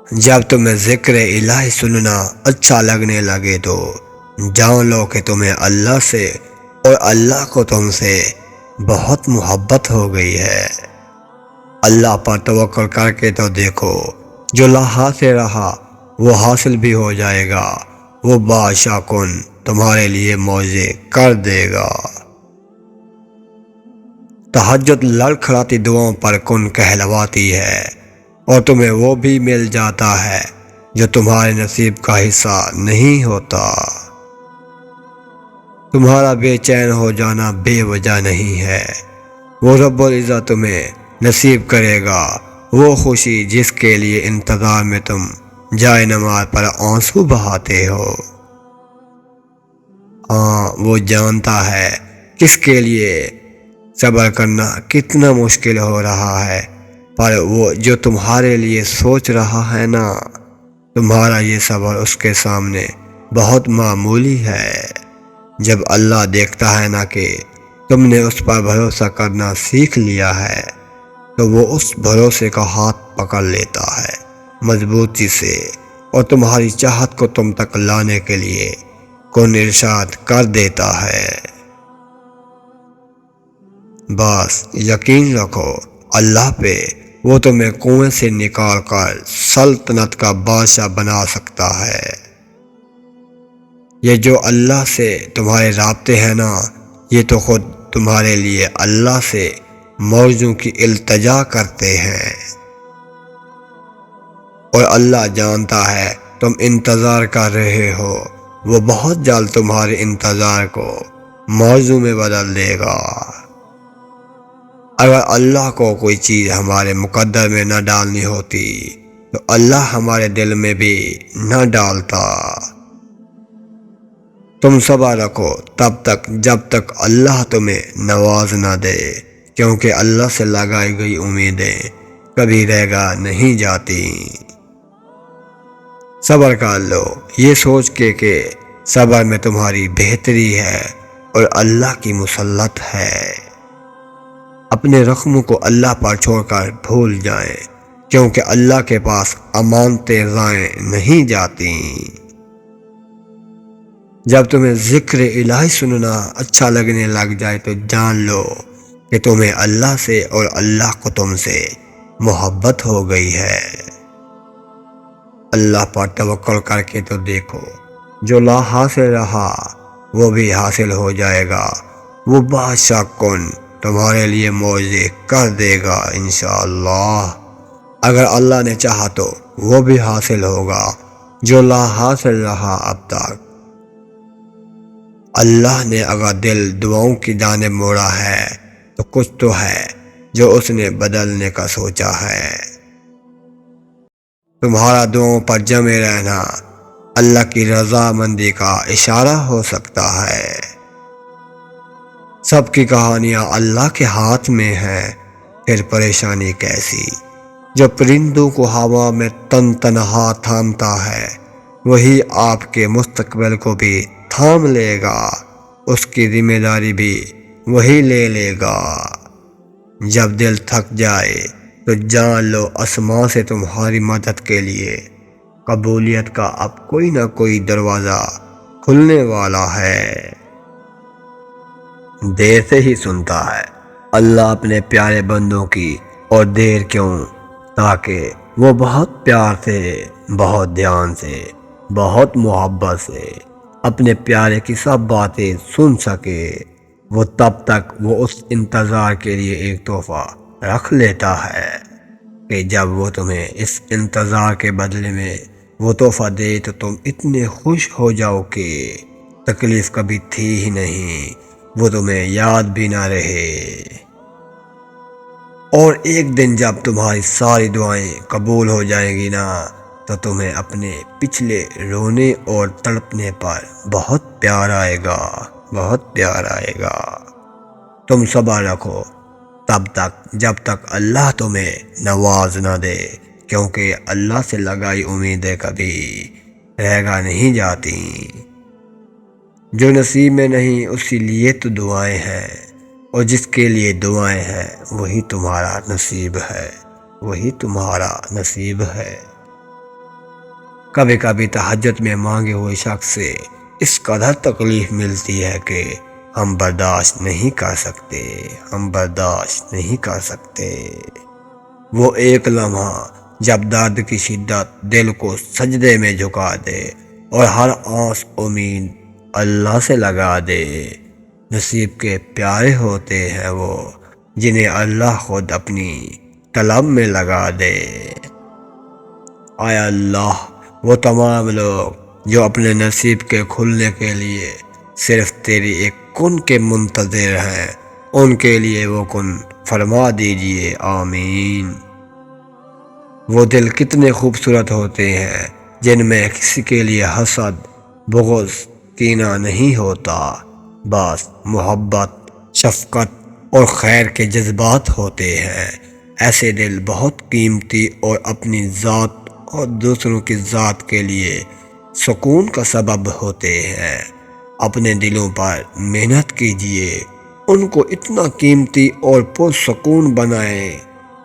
جب تمہیں ذکر الہی سننا اچھا لگنے لگے تو جان لو کہ تمہیں اللہ سے اور اللہ کو تم سے بہت محبت ہو گئی ہے۔ اللہ پر توکل کر کے تو دیکھو، جو لا سے رہا وہ حاصل بھی ہو جائے گا، وہ بادشاہ کن تمہارے لیے معجزے کر دے گا۔ تہجد لڑکھڑاتی دعاؤں پر کن کہلواتی ہے، اور تمہیں وہ بھی مل جاتا ہے جو تمہارے نصیب کا حصہ نہیں ہوتا۔ تمہارا بے چین ہو جانا بے وجہ نہیں ہے، وہ رب العزت تمہیں نصیب کرے گا وہ خوشی جس کے لیے انتظار میں تم جائے نماز پر آنسو بہاتے ہو۔ ہاں، وہ جانتا ہے کس کے لیے صبر کرنا کتنا مشکل ہو رہا ہے، پر وہ جو تمہارے لیے سوچ رہا ہے نا، تمہارا یہ صبر اس کے سامنے بہت معمولی ہے۔ جب اللہ دیکھتا ہے نا کہ تم نے اس پر بھروسہ کرنا سیکھ لیا ہے، تو وہ اس بھروسے کا ہاتھ پکڑ لیتا ہے مضبوطی سے، اور تمہاری چاہت کو تم تک لانے کے لیے کن ارشاد کر دیتا ہے۔ بس یقین رکھو اللہ پہ، وہ تمہیں کنویں سے نکال کر سلطنت کا بادشاہ بنا سکتا ہے۔ یہ جو اللہ سے تمہارے رابطے ہیں نا، یہ تو خود تمہارے لیے اللہ سے موضوع کی التجا کرتے ہیں، اور اللہ جانتا ہے تم انتظار کر رہے ہو، وہ بہت جلد تمہارے انتظار کو موضوع میں بدل دے گا۔ اگر اللہ کو کوئی چیز ہمارے مقدر میں نہ ڈالنی ہوتی تو اللہ ہمارے دل میں بھی نہ ڈالتا۔ تم صبر رکھو تب تک جب تک اللہ تمہیں نواز نہ دے، کیونکہ اللہ سے لگائی گئی امیدیں کبھی رہ نہیں جاتی۔ صبر کر لو یہ سوچ کے کہ صبر میں تمہاری بہتری ہے اور اللہ کی مسلط ہے۔ اپنے رقم کو اللہ پر چھوڑ کر بھول جائیں، کیونکہ اللہ کے پاس امانتیں ضائع نہیں جاتی۔ جب تمہیں ذکر الہی سننا اچھا لگنے لگ جائے تو جان لو کہ تمہیں اللہ سے اور اللہ کو تم سے محبت ہو گئی ہے۔ اللہ پر توکل کر کے تو دیکھو، جو لا حاصل رہا وہ بھی حاصل ہو جائے گا، وہ بادشاہ کن تمہارے لیے معجزے کر دے گا انشاءاللہ۔ اگر اللہ نے چاہا تو وہ بھی حاصل ہوگا جو لا حاصل رہا اب تک۔ اللہ نے اگر دل دعاؤں کی جانب موڑا ہے تو کچھ تو ہے جو اس نے بدلنے کا سوچا ہے۔ تمہارا دعاؤں پر جمے رہنا اللہ کی رضامندی کا اشارہ ہو سکتا ہے۔ سب کی کہانیاں اللہ کے ہاتھ میں ہیں، پھر پریشانی کیسی؟ جو پرندوں کو ہوا میں تن تنہا تھامتا ہے، وہی آپ کے مستقبل کو بھی تھام لے گا، اس کی ذمہ داری بھی وہی لے لے گا۔ جب دل تھک جائے تو جان لو آسمان سے تمہاری مدد کے لیے قبولیت کا اب کوئی نہ کوئی دروازہ کھلنے والا ہے۔ دیر سے ہی سنتا ہے اللہ اپنے پیارے بندوں کی، اور دیر کیوں؟ تاکہ وہ بہت پیار سے، بہت دھیان سے، بہت محبت سے اپنے پیارے کی سب باتیں سن سکے۔ وہ تب تک وہ اس انتظار کے لیے ایک تحفہ رکھ لیتا ہے کہ جب وہ تمہیں اس انتظار کے بدلے میں وہ تحفہ دے تو تم اتنے خوش ہو جاؤ کہ تکلیف کبھی تھی ہی نہیں، وہ تمہیں یاد بھی نہ رہے۔ اور ایک دن جب تمہاری ساری دعائیں قبول ہو جائیں گی نا، تو تمہیں اپنے پچھلے رونے اور تڑپنے پر بہت پیار آئے گا، بہت پیار آئے گا۔ تم صبر رکھو تب تک جب تک اللہ تمہیں نواز نہ دے، کیونکہ اللہ سے لگائی امیدیں کبھی رہ نہیں جاتی۔ جو نصیب میں نہیں اسی لیے تو دعائیں ہیں، اور جس کے لیے دعائیں ہیں وہی تمہارا نصیب ہے، وہی تمہارا نصیب ہے۔ کبھی کبھی تہجد میں مانگے ہوئے شخص سے اس قدر تکلیف ملتی ہے کہ ہم برداشت نہیں کر سکتے۔ وہ ایک لمحہ جب درد کی شدت دل کو سجدے میں جھکا دے اور ہر آس امید اللہ سے لگا دے۔ نصیب کے پیارے ہوتے ہیں وہ جنہیں اللہ خود اپنی طلب میں لگا دے۔ اے اللہ، وہ تمام لوگ جو اپنے نصیب کے کھلنے کے لیے صرف تیری ایک کن کے منتظر ہیں، ان کے لیے وہ کن فرما دیجئے، آمین۔ وہ دل کتنے خوبصورت ہوتے ہیں جن میں کسی کے لیے حسد، بغض، کینہ نہیں ہوتا، بس محبت، شفقت اور خیر کے جذبات ہوتے ہیں۔ ایسے دل بہت قیمتی اور اپنی ذات اور دوسروں کی ذات کے لیے سکون کا سبب ہوتے ہیں۔ اپنے دلوں پر محنت کیجئے، ان کو اتنا قیمتی اور پرسکون بنائیں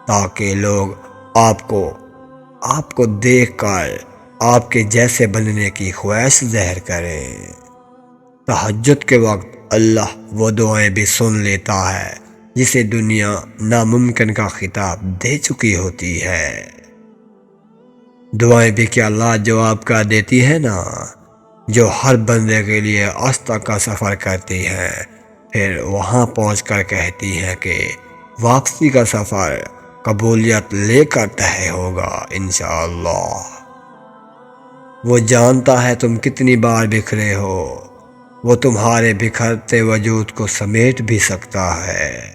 تاکہ لوگ آپ کو دیکھ کر آپ کے جیسے بننے کی خواہش ظاہر کریں۔ تہجد کے وقت اللہ وہ دعائیں بھی سن لیتا ہے جسے دنیا ناممکن کا خطاب دے چکی ہوتی ہے۔ دعائیں بھی کیا لاجواب کر دیتی ہے نا، جو ہر بندے کے لیے آج تک کا سفر کرتی ہیں، پھر وہاں پہنچ کر کہتی ہیں کہ واپسی کا سفر قبولیت لے کر طے ہوگا انشاءاللہ۔ وہ جانتا ہے تم کتنی بار بکھرے ہو، وہ تمہارے بکھرتے وجود کو سمیٹ بھی سکتا ہے۔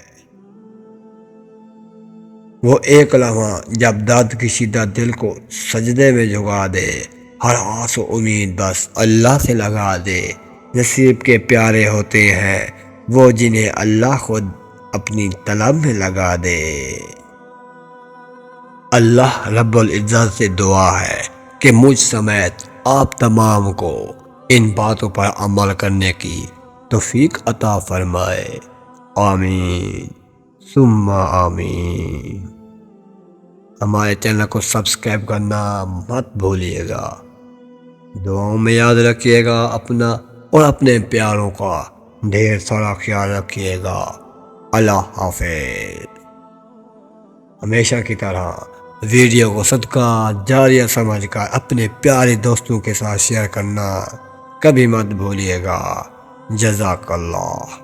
وہ ایک لمحہ جب درد کی شدت دل کو سجدے میں جھکا دے، ہر آس و امید بس اللہ سے لگا دے۔ نصیب کے پیارے ہوتے ہیں وہ جنہیں اللہ خود اپنی طلب میں لگا دے۔ اللہ رب العزت سے دعا ہے کہ مجھ سمیت آپ تمام کو ان باتوں پر عمل کرنے کی توفیق عطا فرمائے، آمین ثم آمین۔ ہمارے چینل کو سبسکرائب کرنا مت بھولیے گا، دعاؤں میں یاد رکھیے گا اپنا اور اپنے پیاروں کا ڈھیر سارا خیال رکھیے گا۔ اللہ حافظ۔ ہمیشہ کی طرح ویڈیو کو صدقہ جاریہ سمجھ کر اپنے پیارے دوستوں کے ساتھ شیئر کرنا کبھی مت بھولیے گا۔ جزاک اللہ۔